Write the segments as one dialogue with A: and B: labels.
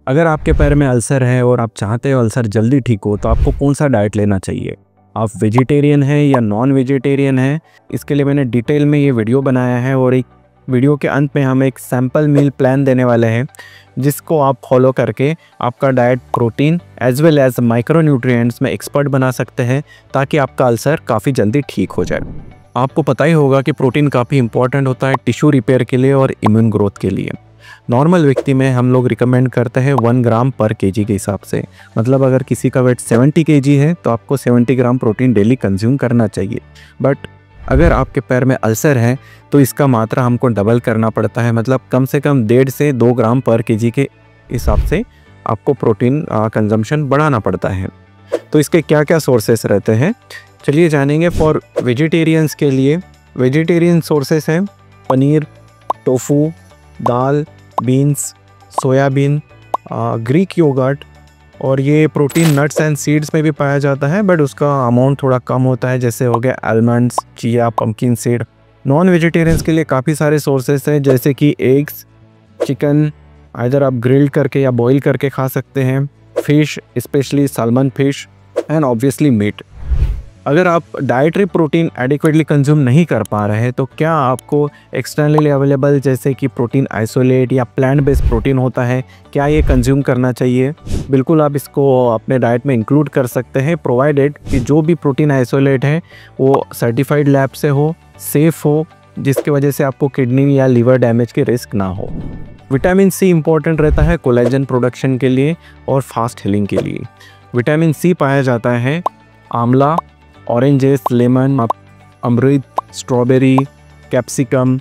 A: अगर आपके पैर में अल्सर है और आप चाहते हो अल्सर जल्दी ठीक हो तो आपको कौन सा डाइट लेना चाहिए, आप वेजिटेरियन हैं या नॉन वेजिटेरियन हैं, इसके लिए मैंने डिटेल में ये वीडियो बनाया है। और एक वीडियो के अंत में हम एक सैम्पल मील प्लान देने वाले हैं जिसको आप फॉलो करके आपका diet protein as well as micronutrients में एक्सपर्ट बना सकते हैं ताकि आपका अल्सर काफ़ी जल्दी ठीक हो जाए। आपको पता ही होगा कि प्रोटीन काफ़ी इंपॉर्टेंट होता है टिश्यू रिपेयर के लिए और इम्यून ग्रोथ के लिए। नॉर्मल व्यक्ति में हम लोग रिकमेंड करते हैं 1 ग्राम पर केजी के हिसाब से, मतलब अगर किसी का वेट 70 केजी है तो आपको 70 ग्राम प्रोटीन डेली कंज्यूम करना चाहिए। बट अगर आपके पैर में अल्सर है तो इसका मात्रा हमको डबल करना पड़ता है, मतलब कम से कम 1.5 से 2 ग्राम पर केजी के हिसाब से आपको प्रोटीन कंजम्पशन बढ़ाना पड़ता है। तो इसके क्या क्या सोर्सेस रहते हैं चलिए जानेंगे। फॉर वेजिटेरियंस के लिए वेजिटेरियन सोर्सेस हैं पनीर, टोफू, दाल, बीन्स, सोयाबीन, ग्रीक योगर्ट, और ये प्रोटीन नट्स एंड सीड्स में भी पाया जाता है बट उसका अमाउंट थोड़ा कम होता है, जैसे हो गया almonds, chia, pumpkin seed. Non vegetarians के लिए काफ़ी सारे सोर्सेस हैं जैसे कि एग्स, चिकन, आइदर आप ग्रिल्ड करके या बॉईल करके खा सकते हैं, fish specially salmon fish, and obviously meat. अगर आप डाइटरी प्रोटीन एडिक्वेटली कंज्यूम नहीं कर पा रहे हैं तो क्या आपको एक्सटर्नली अवेलेबल जैसे कि प्रोटीन आइसोलेट या प्लांट बेस्ड प्रोटीन होता है, क्या ये कंज्यूम करना चाहिए? बिल्कुल आप इसको अपने डाइट में इंक्लूड कर सकते हैं, प्रोवाइडेड कि जो भी प्रोटीन आइसोलेट है वो सर्टिफाइड लैब से हो, सेफ़ हो, जिसकी वजह से आपको किडनी या लीवर डैमेज की रिस्क ना हो। विटामिन सी इंपॉर्टेंट रहता है कोलेजन प्रोडक्शन के लिए और फास्ट हीलिंग के लिए। विटामिन सी पाया जाता है आंवला, ऑरेंजेस, लेमन, अमरूद, strawberry, capsicum,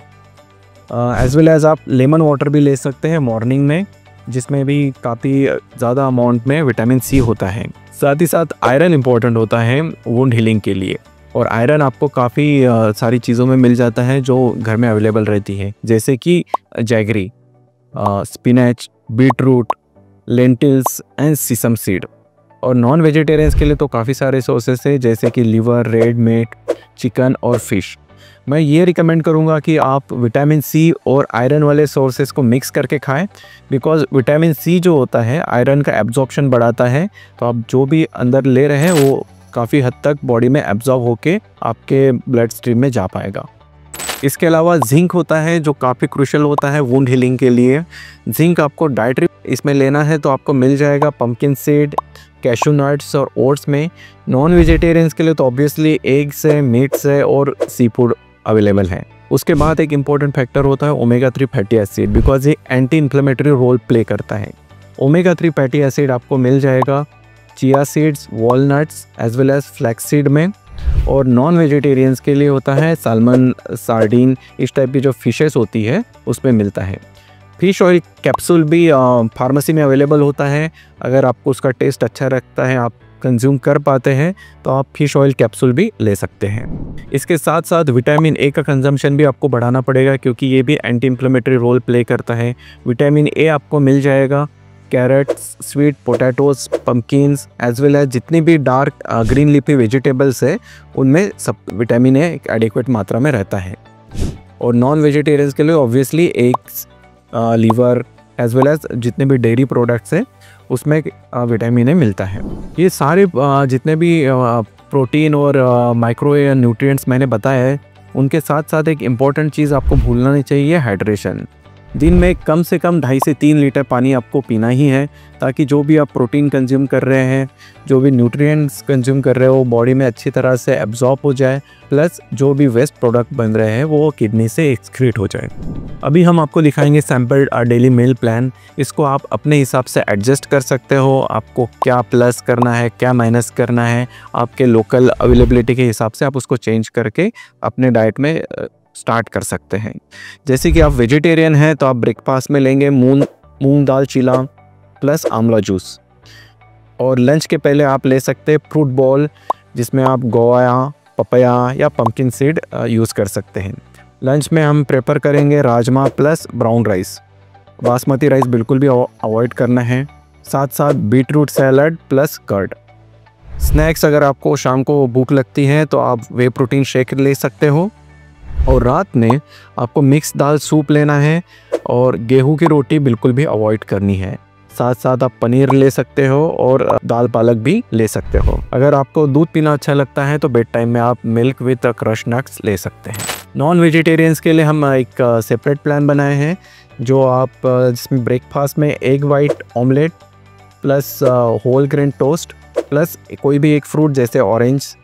A: as well as आप लेमन वाटर भी ले सकते हैं मॉर्निंग में, जिसमें भी काफ़ी ज़्यादा अमाउंट में विटामिन सी होता है। साथ ही साथ आयरन इम्पॉर्टेंट होता है वुंड हीलिंग के लिए, और आयरन आपको काफ़ी सारी चीज़ों में मिल जाता है जो घर में अवेलेबल रहती है, जैसे कि jaggery, spinach, beetroot, lentils and sesame seed. और नॉन वेजिटेरियंस के लिए तो काफ़ी सारे सोर्सेस है जैसे कि लिवर, रेड मीट, चिकन और फिश। मैं ये रिकमेंड करूँगा कि आप विटामिन सी और आयरन वाले सोर्सेस को मिक्स करके खाएं, बिकॉज विटामिन सी जो होता है आयरन का एब्जॉर्प्शन बढ़ाता है, तो आप जो भी अंदर ले रहे हैं वो काफ़ी हद तक बॉडी में एब्जॉर्ब होके आपके ब्लड स्ट्रीम में जा पाएगा। इसके अलावा जिंक होता है जो काफ़ी क्रूशियल होता है वुंड हीलिंग के लिए। जिंक आपको डाइटरी इसमें लेना है तो आपको मिल जाएगा पंपकिन सीड, कैशू नट्स और ओट्स में। नॉन वेजिटेरियंस के लिए तो ऑब्वियसली एग्स है, मीट्स है और सी फूड अवेलेबल है। उसके बाद एक इम्पॉर्टेंट फैक्टर होता है ओमेगा 3 फैटी एसिड, बिकॉज ये एंटी इन्फ्लेमेटरी रोल प्ले करता है। ओमेगा 3 फैटी एसिड आपको मिल जाएगा chia seeds, walnuts as well as flax seed में। और नॉन वेजिटेरियंस के लिए होता है सालमन, सार्डिन, इस टाइप की जो फिशेस होती है उसमें मिलता है। फिश ऑयल कैप्सूल भी फार्मेसी में अवेलेबल होता है, अगर आपको उसका टेस्ट अच्छा लगता है, आप कंज्यूम कर पाते हैं तो आप फिश ऑयल कैप्सूल भी ले सकते हैं। इसके साथ साथ विटामिन ए का कंजम्पशन भी आपको बढ़ाना पड़ेगा क्योंकि ये भी एंटी इन्फ्लेमेटरी रोल प्ले करता है। विटामिन ए आपको मिल जाएगा carrots, sweet potatoes, pumpkins as well as जितनी भी डार्क ग्रीन लीफी वेजिटेबल्स है उनमें सब विटामिन ए एडिक्वेट मात्रा में रहता है। और नॉन वेजिटेरियंस के लिए obviously eggs, liver as well as जितने भी डेयरी प्रोडक्ट्स हैं उसमें विटामिन ए मिलता है। ये सारे जितने भी प्रोटीन और माइक्रो न्यूट्रिएंट्स मैंने बताया है, उनके साथ साथ एक इम्पॉर्टेंट चीज़ आपको भूलना नहीं चाहिए, हाइड्रेशन। दिन में कम से कम 2.5 से 3 लीटर पानी आपको पीना ही है ताकि जो भी आप प्रोटीन कंज्यूम कर रहे हैं, जो भी न्यूट्रिएंट्स कंज्यूम कर रहे हो, वो बॉडी में अच्छी तरह से एब्जॉर्ब हो जाए, प्लस जो भी वेस्ट प्रोडक्ट बन रहे हैं वो किडनी से एक्सक्रीट हो जाए। अभी हम आपको दिखाएंगे सैम्पल डेली मील प्लान। इसको आप अपने हिसाब से एडजस्ट कर सकते हो, आपको क्या प्लस करना है, क्या माइनस करना है, आपके लोकल अवेलेबिलिटी के हिसाब से आप उसको चेंज करके अपने डाइट में स्टार्ट कर सकते हैं। जैसे कि आप वेजिटेरियन हैं तो आप ब्रेकफास्ट में लेंगे मूंग दाल चीला प्लस आंवला जूस, और लंच के पहले आप ले सकते हैं फ्रूट बॉल जिसमें आप गोया, पपाया या पंपकिन सीड यूज़ कर सकते हैं। लंच में हम प्रेफर करेंगे rajma plus brown rice, basmati rice बिल्कुल भी अवॉइड करना है। साथ साथ beetroot salad plus curd. Snacks अगर आपको शाम को भूख लगती है तो आप वे प्रोटीन शेक ले सकते हो, और रात में आपको मिक्स दाल सूप लेना है और गेहूं की रोटी बिल्कुल भी अवॉइड करनी है। साथ साथ आप पनीर ले सकते हो और दाल पालक भी ले सकते हो। अगर आपको दूध पीना अच्छा लगता है तो बेड टाइम में आप मिल्क विद क्रश नट्स ले सकते हैं। नॉन वेजिटेरियंस के लिए हम एक सेपरेट प्लान बनाए हैं, जो आप जिसमें ब्रेकफास्ट में egg white omelette plus whole grain toast plus कोई भी एक फ्रूट जैसे ऑरेंज,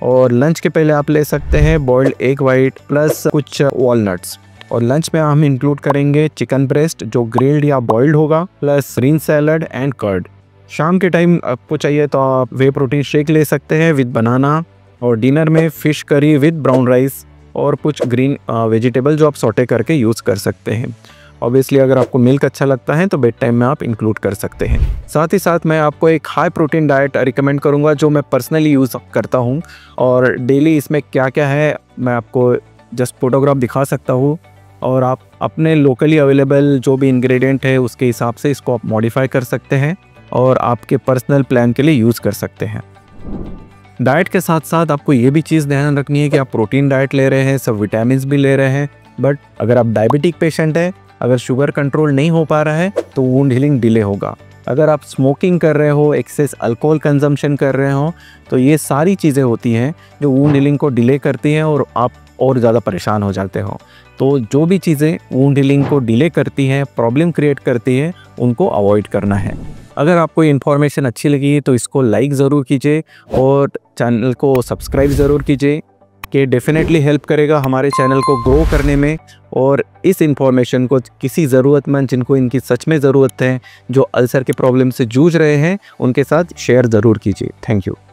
A: और लंच के पहले आप ले सकते हैं बॉइल्ड एग वाइट प्लस कुछ वॉलनट्स। और लंच में हम इंक्लूड करेंगे चिकन ब्रेस्ट जो ग्रिल्ड या बॉइल्ड होगा, plus green salad and curd. शाम के टाइम आपको चाहिए तो आप वे प्रोटीन शेक ले सकते हैं विद बनाना, और डिनर में fish curry with brown rice और कुछ ग्रीन वेजिटेबल जो आप सॉटे करके यूज़ कर सकते हैं। ऑब्वियसली अगर आपको मिल्क अच्छा लगता है तो बेड टाइम में आप इंक्लूड कर सकते हैं। साथ ही साथ मैं आपको एक हाई प्रोटीन डाइट रिकमेंड करूंगा जो मैं पर्सनली यूज़ करता हूं, और डेली इसमें क्या क्या है मैं आपको जस्ट फोटोग्राफ दिखा सकता हूं, और आप अपने लोकली अवेलेबल जो भी इंग्रेडिएंट है उसके हिसाब से इसको आप मॉडिफाई कर सकते हैं और आपके पर्सनल प्लान के लिए यूज़ कर सकते हैं। डाइट के साथ साथ आपको ये भी चीज़ ध्यान रखनी है कि आप प्रोटीन डाइट ले रहे हैं, सब विटामिन भी ले रहे हैं, बट अगर आप डायबिटिक पेशेंट है, अगर शुगर कंट्रोल नहीं हो पा रहा है तो वुंड हीलिंग डिले होगा। अगर आप स्मोकिंग कर रहे हो, एक्सेस अल्कोहल कंजम्पशन कर रहे हो, तो ये सारी चीज़ें होती हैं जो वुंड हीलिंग को डिले करती हैं और आप और ज़्यादा परेशान हो जाते हो। तो जो भी चीज़ें वुंड हीलिंग को डिले करती हैं, प्रॉब्लम क्रिएट करती हैं, उनको अवॉइड करना है। अगर आपको इन्फॉर्मेशन अच्छी लगी तो इसको लाइक ज़रूर कीजिए और चैनल को सब्सक्राइब ज़रूर कीजिए, कि डेफिनेटली हेल्प करेगा हमारे चैनल को ग्रो करने में। और इस इन्फॉर्मेशन को किसी ज़रूरतमंद जिनको इनकी सच में ज़रूरत है, जो अल्सर के प्रॉब्लम से जूझ रहे हैं, उनके साथ शेयर ज़रूर कीजिए। Thank you.